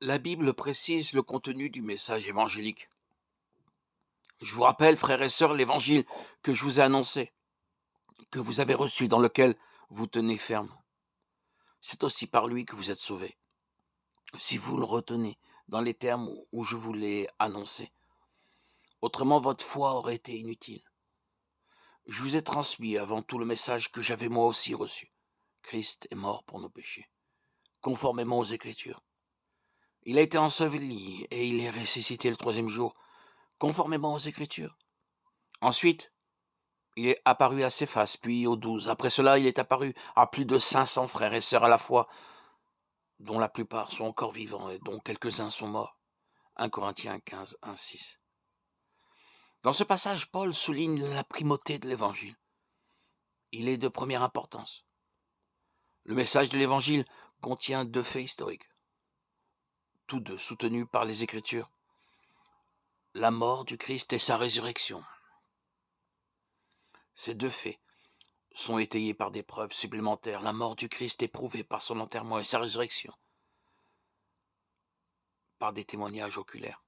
La Bible précise le contenu du message évangélique. Je vous rappelle, frères et sœurs, l'évangile que je vous ai annoncé, que vous avez reçu, dans lequel vous tenez ferme. C'est aussi par lui que vous êtes sauvés, si vous le retenez dans les termes où je vous l'ai annoncé. Autrement, votre foi aurait été inutile. Je vous ai transmis avant tout le message que j'avais moi aussi reçu. Christ est mort pour nos péchés, conformément aux Écritures. Il a été enseveli et il est ressuscité le troisième jour, conformément aux Écritures. Ensuite, il est apparu à Céphas, puis aux 12. Après cela, il est apparu à plus de 500 frères et sœurs à la fois, dont la plupart sont encore vivants et dont quelques-uns sont morts. 1 Corinthiens 15, 1, 6. Dans ce passage, Paul souligne la primauté de l'Évangile. Il est de première importance. Le message de l'Évangile contient deux faits historiques, tous deux soutenus par les Écritures. La mort du Christ et sa résurrection. Ces deux faits sont étayés par des preuves supplémentaires. La mort du Christ est prouvée par son enterrement et sa résurrection par des témoignages oculaires.